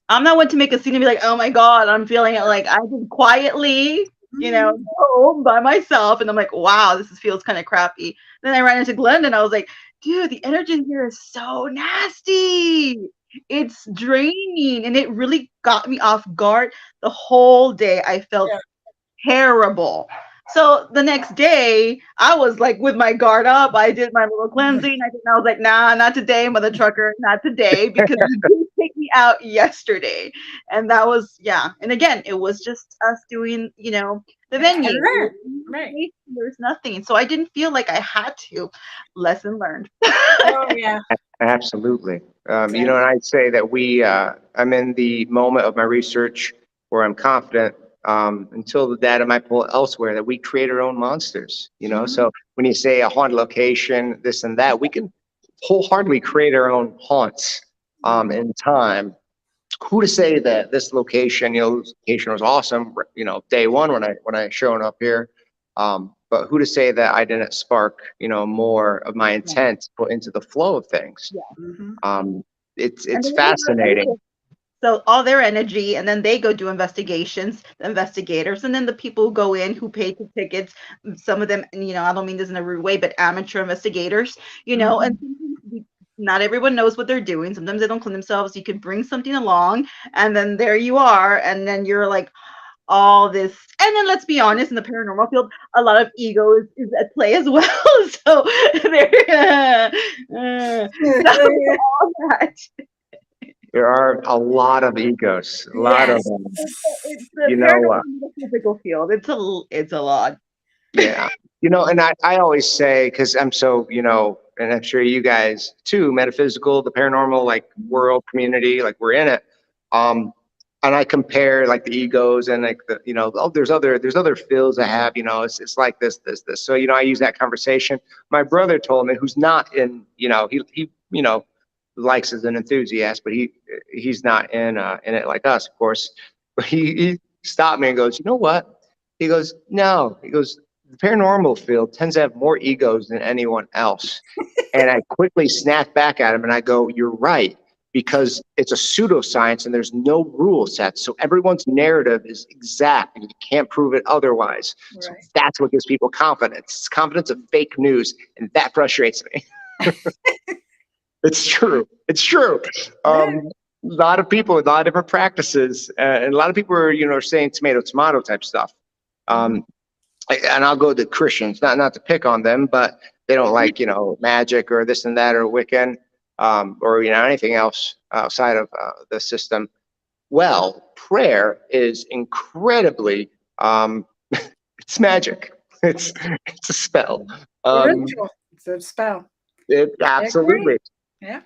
I'm not one to make a scene and be like, oh my God, I'm feeling it. Like, I just quietly, Mhm. go home by myself. And I'm like, wow, feels kind of crappy. Then I ran into Glenda and I was like, dude, the energy in here is so nasty. It's draining. And it really got me off guard the whole day. I felt Yeah. terrible. So the next day, I was like with my guard up. I did my little cleansing. I was like, nah, not today, mother trucker, not today, because you did take me out yesterday. And that was, yeah. And again, it was just us doing, the Yeah, and venue. learn. Right. There's nothing. So I didn't feel like I had to. Lesson learned. Oh, yeah. Absolutely. And Exactly. I'd say that I'm in the moment of my research where I'm confident until the data might pull elsewhere that we create our own monsters. Mhm. So when you say a haunted location, this and that, we can wholeheartedly create our own haunts Mhm. in time. Who to say that this location was awesome, day one when I showed up here. But who to say that I didn't spark, more of my intent to put into the flow of things. Yeah. Mhm. Um, And it's then they fascinating. go so all their energy, and then they go do investigations, the investigators, and then the people who go in who pay the tickets. Some of them, I don't mean this in a rude way, but amateur investigators, and Mhm. sometimes not everyone knows what they're doing. Sometimes they don't clean themselves. You could bring something along, and then there you are, and then you're like all this. And then let's be honest, in the paranormal field, a lot of ego is at play as well. So there, so all that. There are a lot of egos, a lot of Yes. It's the you know, paranormal in the physical field. It's a lot. yeah, and I always say because I'm so and I'm sure you guys too, metaphysical, the paranormal like world community, like we're in it. Um, and I compare like the egos and like oh, there's other fields I have, it's like this. So I use that conversation. My brother told me, who's not in, he likes as an enthusiast, but he's not in it like us, of course. But he stopped me and goes, you know what? He goes, no. He goes, the paranormal field tends to have more egos than anyone else. And I quickly snap back at him and I go, you're right, because it's a pseudoscience and there's no rule set. So everyone's narrative is exact and you can't prove it otherwise. So Right. that's what gives people confidence. It's confidence of fake news. And that frustrates me. It's true. It's true. Yeah. A lot of people, a lot of different practices, and a lot of people are, saying tomato, tomato type stuff. Mhm. Um, and I'll go to Christians, not to pick on them, but they don't like, magic or this and that or Wiccan, or, anything else outside of the system. Well, prayer is incredibly, it's magic. It's a spell. Um, Ritual. It's a spell. I agree. absolutely. Yeah.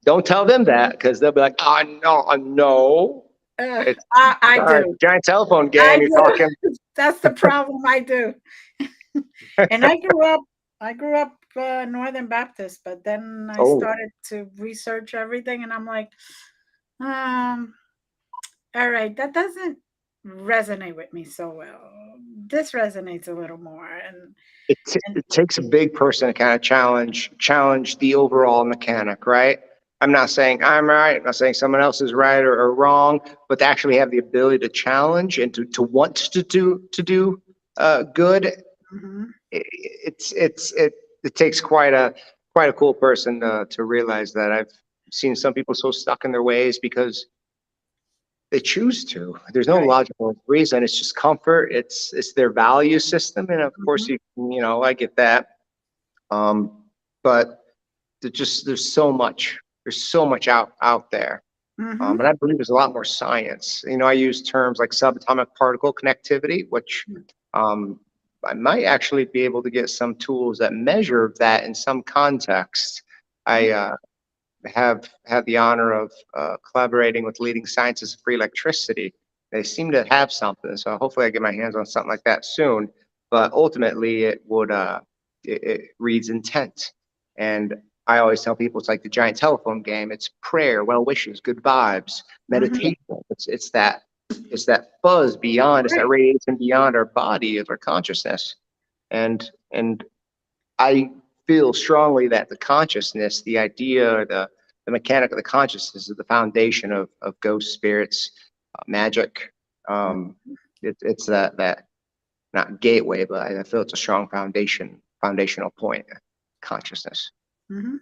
Don't tell them that because they'll be like, oh, no, no. It's I all right, do. giant telephone I game. You're do. talking. That's the problem. I do. And I grew up Northern Baptist, but then I Oh, started to research everything, and I'm like, um, all right, that doesn't. resonate with me so well. This resonates a little more, and It takes a big person to kind of challenge the overall mechanic, right? I'm not saying I'm right. I'm not saying someone else is right or wrong, but to actually have the ability to challenge and to want to do good. mhm, It takes quite a cool person to realize that. I've seen some people so stuck in their ways because they choose to. There's no right. logical reason. It's just comfort. It's their value system, and of course, Mhm, I get that. But there's so much out there, mhm, and I believe there's a lot more science. I use terms like subatomic particle connectivity, which um, I might actually be able to get some tools that measure that in some context. I have had the honor of collaborating with leading scientists for electricity. They seem to have something, so hopefully I get my hands on something like that soon. But ultimately, it reads intent, and I always tell people it's like the giant telephone game. It's prayer, well wishes, good vibes, mhm, meditation. It's that buzz beyond, it's that right. radiation beyond our body of our consciousness, and I feel strongly that the consciousness, the idea, or the mechanic of the consciousness is the foundation of ghost spirits, magic. Um, it's that not gateway, but I feel it's a strong foundational point, consciousness. Mhm.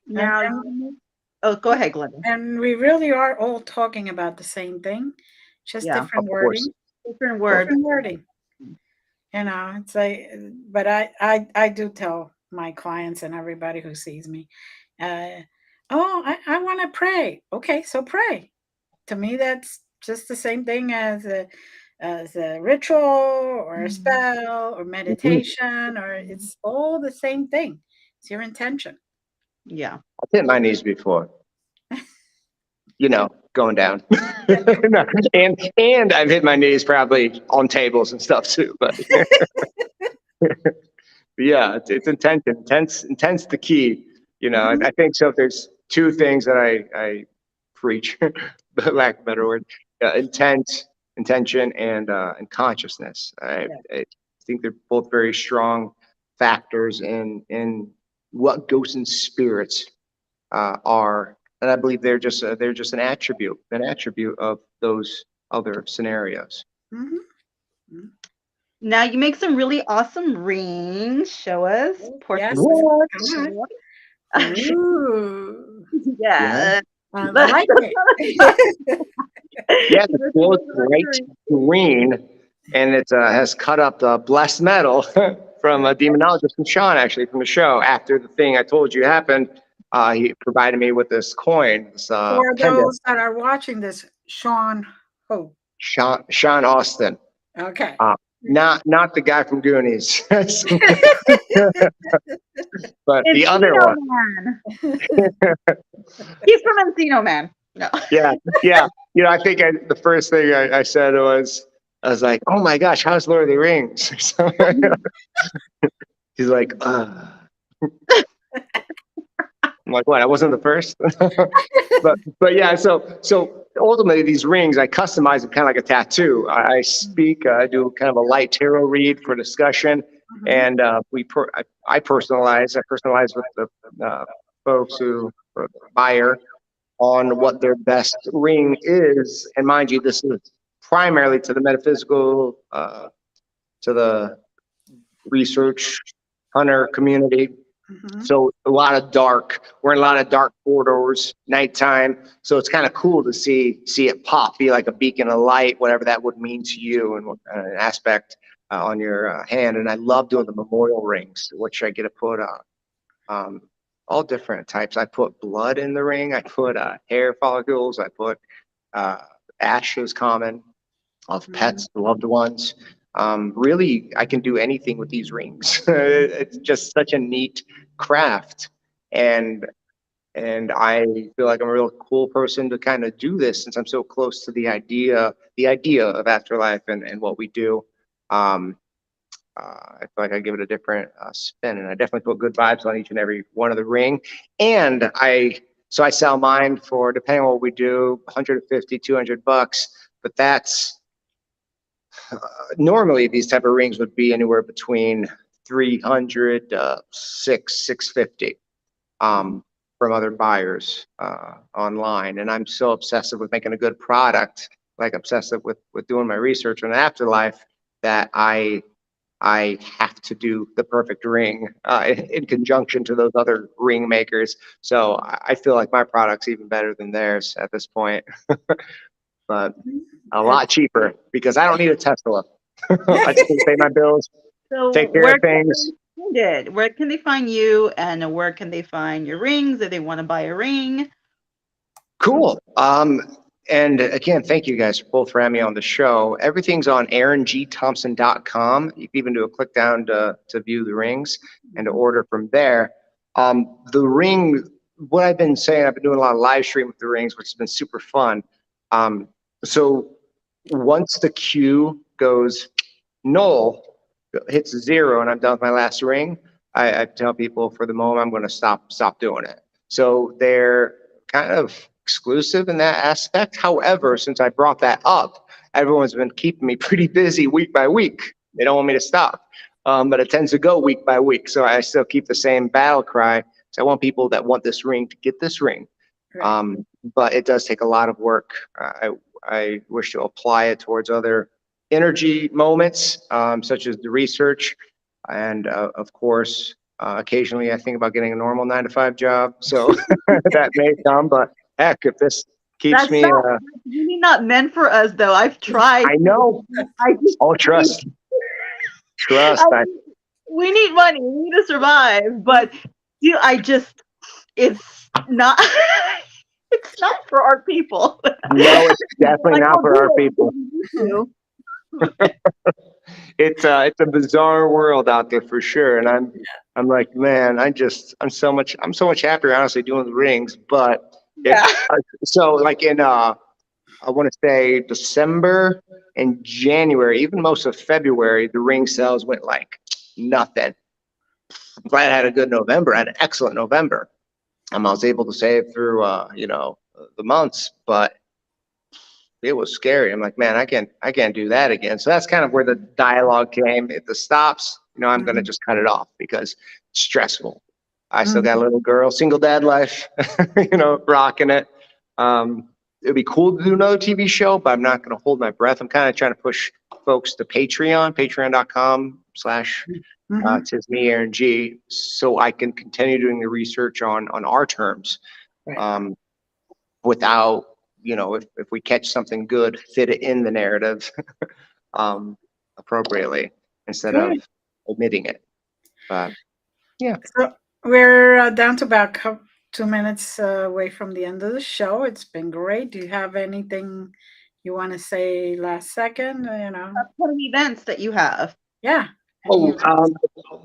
And, Now, and oh, go ahead, Glenda. and we really are all talking about the same thing, just Yeah, Of different course, wording. different of course. words. Different wording. It's like, but I do tell my clients and everybody who sees me, uh, oh, I want to pray. Okay, so pray. To me, that's just the same thing as a ritual or a Mhm. spell or Mhm. meditation, or it's all the same thing. It's your intention. Yeah. I've hit my knees before, going down. No, and I've hit my knees probably on tables and stuff too. But yeah, it's intention. Intense the key. And Mhm, I think so. If there's two things that I preach, but lack of a better word, intention, and consciousness. I think they're both very strong factors in what ghosts and spirits are, and I believe they're just an attribute of those other scenarios. mhm, mhm. Now you make some really awesome rings. Show us. Oh, Portrait. yes, What? come on. Okay. Ooh, Yeah. Yeah. I That's like it. Yeah, the what glow is about bright your green, and it has cut up the blessed metal from a demonologist from Sean, actually, from the show. After the thing I told you happened, he provided me with this coin, this For pendant. those that are watching this, Sean Ho. Sean Austin, Okay. uh, not the guy from Goonies, but the other Encino one. Man? He's from Encino Man. No. Yeah, yeah. I think the first thing I said I was like, "Oh my gosh, how's Lord of the Rings?" So, he's like, I'm like, "What? I wasn't the first." But yeah. So ultimately, these rings I customize them kind of like a tattoo. I speak. I do kind of a light tarot read for discussion, Mhm, and I personalize. I personalize with the folks who or the buyer on what their best ring is. And mind you, this is primarily to the metaphysical, to the research hunter community. mhm, So we're in a lot of dark corridors, nighttime. So it's kind of cool to see it pop, be like a beacon of light, whatever that would mean to you, and an aspect on your hand. And I love doing the memorial rings, which I get to put um, all different types. I put blood in the ring. I put hair follicles. I put uh, ashes, common, of mhm, pets, loved ones. Really, I can do anything with these rings. It's just such a neat craft, and I feel like I'm a real cool person to kind of do this since I'm so close to the idea of afterlife and what we do. Um, I feel like I give it a different spin, and I definitely put good vibes on each and every one of the ring. And I sell mine for, depending on what we do, 150, $200, but that's Normally these type of rings would be anywhere between 300 to 650 from other buyers online. And I'm so obsessive with making a good product, like obsessive with doing my research on afterlife, that I have to do the perfect ring in conjunction to those other ring makers. So I feel like my product's even better than theirs at this point, but a lot cheaper because I don't need a Tesla. I just need to pay my bills, So take care where of can things. they find it? Where can they find you, and where can they find your rings if they want to buy a ring? Cool. And again, thank you guys both for having me on the show. Everything's on AaronGThompson.com. You can even do a click down to view the rings and to order from there. The ring, what I've been saying, I've been doing a lot of live stream with the rings, which has been super fun. So once the Q goes null, hits 0, and I'm done with my last ring, I tell people for the moment I'm going to stop doing it. So they're kind of exclusive in that aspect. However, since I brought that up, everyone's been keeping me pretty busy week by week. They don't want me to stop, but it tends to go week by week. So I still keep the same battle cry. So I want people that want this ring to get this ring. Right. But it does take a lot of work. I wish to apply it towards other energy moments, such as the research. And of course, occasionally I think about getting a normal 9-to-5 job. So that may come, but heck, if this keeps That's me, not really not meant for us, though. I've tried. I know. I just Oh, trust. I, I, we need money. We need to survive. But I just it's not it's not for our people. no, it's definitely Like, not I'll for do our it people. because you It's a bizarre world out there for sure. And I'm like, man, I'm so much happier honestly doing the rings. But if Yeah. so, like in I want to say December and January, even most of February, the ring sales went like nothing. I'm glad I had a good November. I had an excellent November. I was able to save through the months, but it was scary. I'm like, man, I can't do that again. So that's kind of where the dialogue came. If this stops, I'm gonna just cut it off because it's stressful. I still got a little girl, single dad life, rocking it. It'd be cool to do another TV show, but I'm not gonna hold my breath. I'm kind of trying to push folks to patreon.com/. Tis me, Aaron G, so I can continue doing the research on our terms, Right. without, if we catch something good, fit it in the narrative appropriately instead of Good. omitting it. But yeah. So we're down to about 2 minutes away from the end of the show. It's been great. Do you have anything you want to say last second? What events that you have? Yeah. Any Oh, events?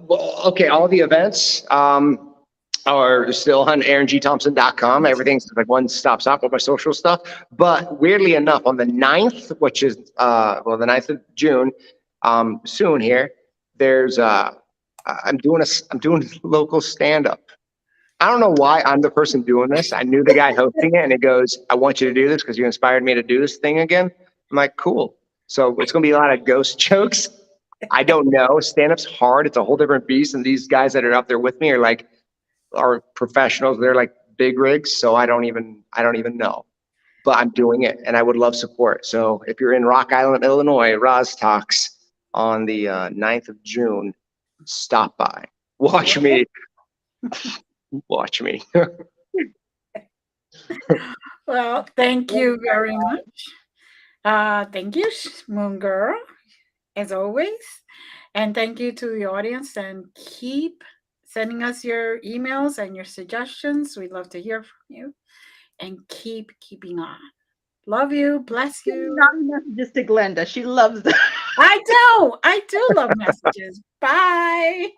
well, okay. All the events are still on AaronGThompson.com. Everything's like one stop shop with my social stuff. But weirdly enough, on the 9th, which is the 9th of June, soon here, there's I'm doing local stand up. I don't know why I'm the person doing this. I knew the guy hosting it, and he goes, "I want you to do this because you inspired me to do this thing again." I'm like, "Cool." So it's gonna be a lot of ghost jokes. I don't know. Stand-up's hard. It's a whole different beast. And these guys that are up there with me are professionals. They're like big rigs. So I don't even know. But I'm doing it, and I would love support. So if you're in Rock Island, Illinois, Roz Talks on the 9th of June, stop by. Watch me. Watch me. Well, thank you very much. Thank you, Moongirl, as always. And thank you to the audience. And keep sending us your emails and your suggestions. We'd love to hear from you. And keep keeping on. Love you. Bless you. Naughty messages to Glenda. She loves them. I do love messages. Bye.